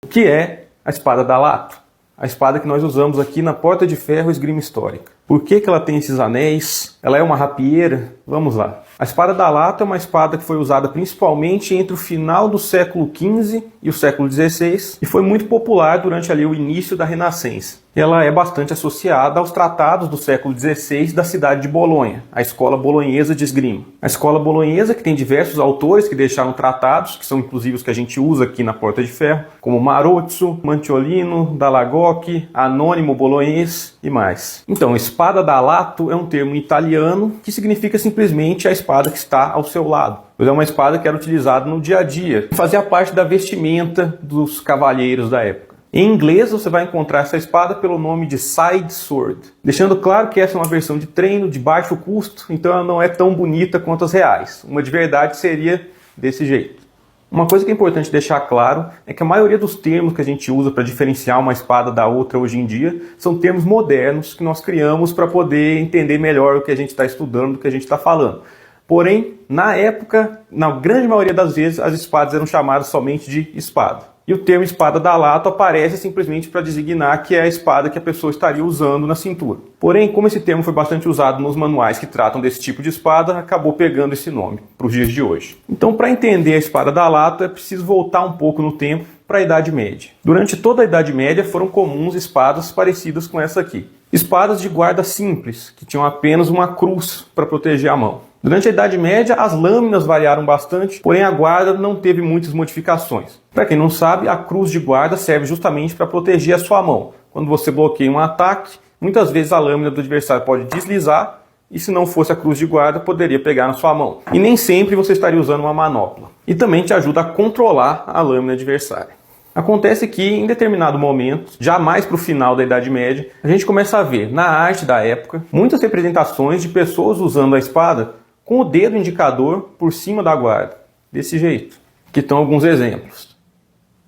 O que é a espada da Lato? A espada que nós usamos aqui na Porta de Ferro Esgrima Histórica. Por que ela tem esses anéis? Ela é uma rapieira? Vamos lá. A espada da Lato é uma espada que foi usada principalmente entre o final do século XV e o século XVI e foi muito popular durante ali o início da Renascença. Ela é bastante associada aos tratados do século XVI da cidade de Bolonha, a Escola Bolonhesa de Esgrima. A Escola Bolonhesa, que tem diversos autores que deixaram tratados, que são inclusive os que a gente usa aqui na Porta de Ferro, como Marozzo, Mantiolino, Dall'Agocchi, Anônimo Bolonhês e mais. Então, espada da Lato é um termo italiano que significa simplesmente a espada que está ao seu lado. É uma espada que era utilizada no dia a dia, fazia parte da vestimenta dos cavalheiros da época. Em inglês você vai encontrar essa espada pelo nome de Side Sword, deixando claro que essa é uma versão de treino de baixo custo, então ela não é tão bonita quanto as reais. Uma de verdade seria desse jeito. Uma coisa que é importante deixar claro é que a maioria dos termos que a gente usa para diferenciar uma espada da outra hoje em dia são termos modernos que nós criamos para poder entender melhor o que a gente está estudando, o que a gente está falando. Porém, na época, na grande maioria das vezes, as espadas eram chamadas somente de espada. E o termo espada da Lato aparece simplesmente para designar que é a espada que a pessoa estaria usando na cintura. Porém, como esse termo foi bastante usado nos manuais que tratam desse tipo de espada, acabou pegando esse nome para os dias de hoje. Então, para entender a espada da Lato, é preciso voltar um pouco no tempo para a Idade Média. Durante toda a Idade Média foram comuns espadas parecidas com essa aqui. Espadas de guarda simples, que tinham apenas uma cruz para proteger a mão. Durante a Idade Média, as lâminas variaram bastante, porém a guarda não teve muitas modificações. Para quem não sabe, a cruz de guarda serve justamente para proteger a sua mão. Quando você bloqueia um ataque, muitas vezes a lâmina do adversário pode deslizar, e se não fosse a cruz de guarda, poderia pegar na sua mão. E nem sempre você estaria usando uma manopla. E também te ajuda a controlar a lâmina adversária. Acontece que, em determinado momento, já mais para o final da Idade Média, a gente começa a ver, na arte da época, muitas representações de pessoas usando a espada com o dedo indicador por cima da guarda, desse jeito. Aqui estão alguns exemplos.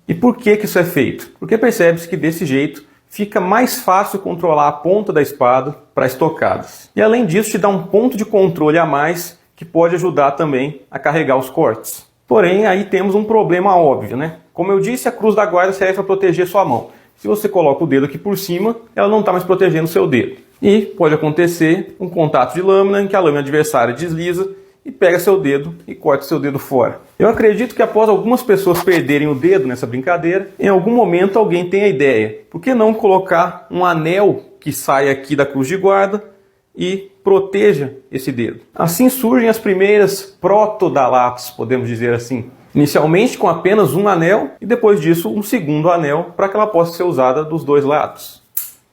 E por que isso é feito? Porque percebe-se que desse jeito fica mais fácil controlar a ponta da espada para estocadas. E além disso, te dá um ponto de controle a mais que pode ajudar também a carregar os cortes. Porém, aí temos um problema óbvio, né? Como eu disse, a cruz da guarda serve para proteger sua mão. Se você coloca o dedo aqui por cima, ela não está mais protegendo o seu dedo. E pode acontecer um contato de lâmina em que a lâmina adversária desliza e pega seu dedo e corta seu dedo fora. Eu acredito que após algumas pessoas perderem o dedo nessa brincadeira, em algum momento alguém tem a ideia. Por que não colocar um anel que saia aqui da cruz de guarda e proteja esse dedo? Assim surgem as primeiras proto-dalatos, podemos dizer assim. Inicialmente com apenas um anel e depois disso um segundo anel para que ela possa ser usada dos dois lados.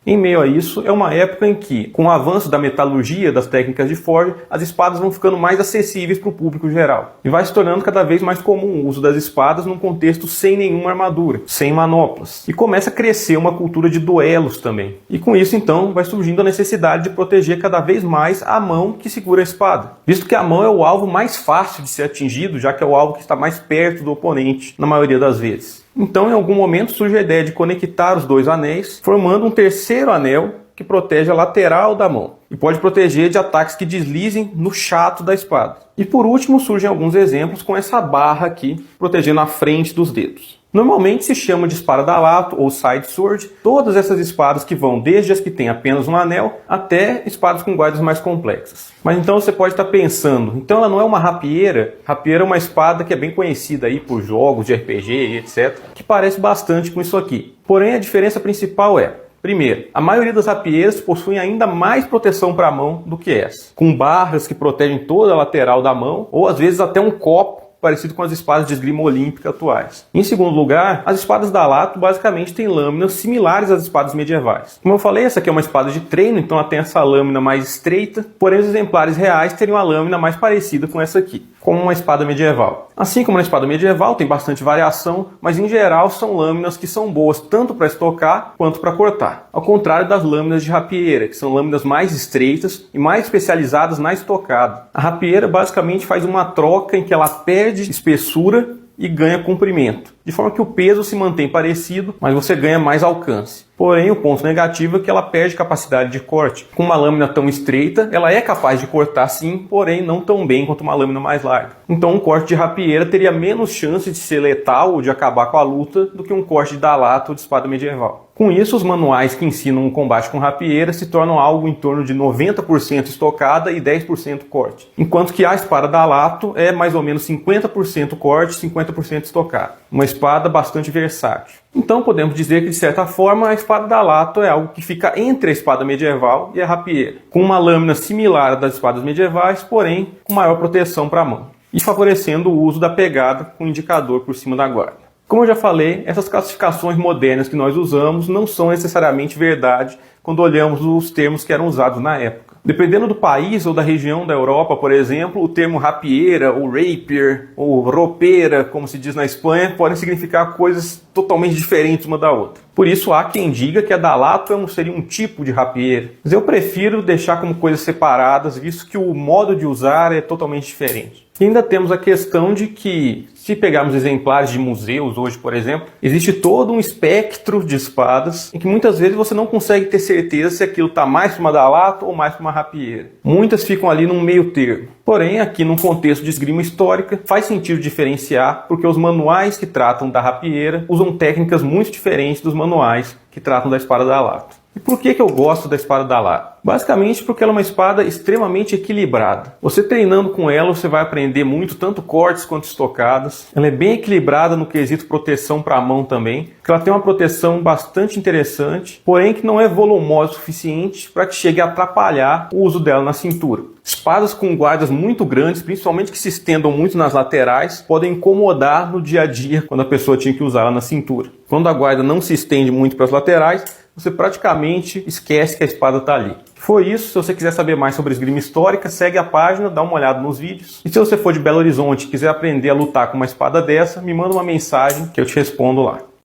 Em meio a isso, é uma época em que, com o avanço da metalurgia, das técnicas de forja, as espadas vão ficando mais acessíveis para o público geral. E vai se tornando cada vez mais comum o uso das espadas num contexto sem nenhuma armadura, sem manoplas. E começa a crescer uma cultura de duelos também. E com isso, então, vai surgindo a necessidade de proteger cada vez mais a mão que segura a espada. Visto que a mão é o alvo mais fácil de ser atingido, já que é o alvo que está mais perto do oponente, na maioria das vezes. Então, em algum momento, surge a ideia de conectar os dois anéis, formando um terceiro anel que protege a lateral da mão e pode proteger de ataques que deslizem no chato da espada. E por último, surgem alguns exemplos com essa barra aqui, protegendo a frente dos dedos. Normalmente se chama de espada da Lato ou Side Sword todas essas espadas que vão desde as que têm apenas um anel até espadas com guardas mais complexas. Mas então você pode estar pensando, então ela não é uma rapieira? Rapieira é uma espada que é bem conhecida aí por jogos de RPG e etc, que parece bastante com isso aqui. Porém a diferença principal é: primeiro, a maioria das rapieiras possuem ainda mais proteção para a mão do que essa, com barras que protegem toda a lateral da mão, ou às vezes até um copo, parecido com as espadas de esgrima olímpica atuais. Em segundo lugar, as espadas da Lato basicamente têm lâminas similares às espadas medievais. Como eu falei, essa aqui é uma espada de treino, então ela tem essa lâmina mais estreita, porém os exemplares reais teriam a lâmina mais parecida com essa aqui, como uma espada medieval. Assim como na espada medieval tem bastante variação, mas em geral são lâminas que são boas tanto para estocar quanto para cortar. Ao contrário das lâminas de rapieira, que são lâminas mais estreitas e mais especializadas na estocada. A rapieira basicamente faz uma troca em que ela perde espessura e ganha comprimento, de forma que o peso se mantém parecido, mas você ganha mais alcance. Porém, o ponto negativo é que ela perde capacidade de corte. Com uma lâmina tão estreita, ela é capaz de cortar sim, porém não tão bem quanto uma lâmina mais larga. Então um corte de rapieira teria menos chance de ser letal ou de acabar com a luta do que um corte de dalato ou de espada medieval. Com isso, os manuais que ensinam o combate com rapieira se tornam algo em torno de 90% estocada e 10% corte. Enquanto que a espada dalato é mais ou menos 50% corte e 50% estocada. Uma espada bastante versátil. Então podemos dizer que, de certa forma, a espada dalato é algo que fica entre a espada medieval e a rapieira, com uma lâmina similar à das espadas medievais, porém com maior proteção para a mão, e favorecendo o uso da pegada com o indicador por cima da guarda. Como eu já falei, essas classificações modernas que nós usamos não são necessariamente verdade quando olhamos os termos que eram usados na época. Dependendo do país ou da região da Europa, por exemplo, o termo rapieira, ou rapier, ou ropeira, como se diz na Espanha, podem significar coisas totalmente diferentes uma da outra. Por isso há quem diga que a dalato seria um tipo de rapieira. Mas eu prefiro deixar como coisas separadas, visto que o modo de usar é totalmente diferente. E ainda temos a questão de que, se pegarmos exemplares de museus hoje, por exemplo, existe todo um espectro de espadas em que muitas vezes você não consegue ter certeza se aquilo está mais para uma dalato ou mais para uma rapieira. Muitas ficam ali num meio termo. Porém, aqui num contexto de esgrima histórica, faz sentido diferenciar, porque os manuais que tratam da rapieira usam técnicas muito diferentes dos manuais que tratam da espada dalato. E por que eu gosto da espada dalato? Basicamente porque ela é uma espada extremamente equilibrada. Você treinando com ela, você vai aprender muito, tanto cortes quanto estocadas. Ela é bem equilibrada no quesito proteção para a mão também, porque ela tem uma proteção bastante interessante, porém que não é volumosa o suficiente para que chegue a atrapalhar o uso dela na cintura. Espadas com guardas muito grandes, principalmente que se estendam muito nas laterais, podem incomodar no dia a dia quando a pessoa tinha que usá-la na cintura. Quando a guarda não se estende muito para as laterais, você praticamente esquece que a espada está ali. Foi isso. Se você quiser saber mais sobre esgrima histórica, segue a página, dá uma olhada nos vídeos. E se você for de Belo Horizonte e quiser aprender a lutar com uma espada dessa, me manda uma mensagem que eu te respondo lá.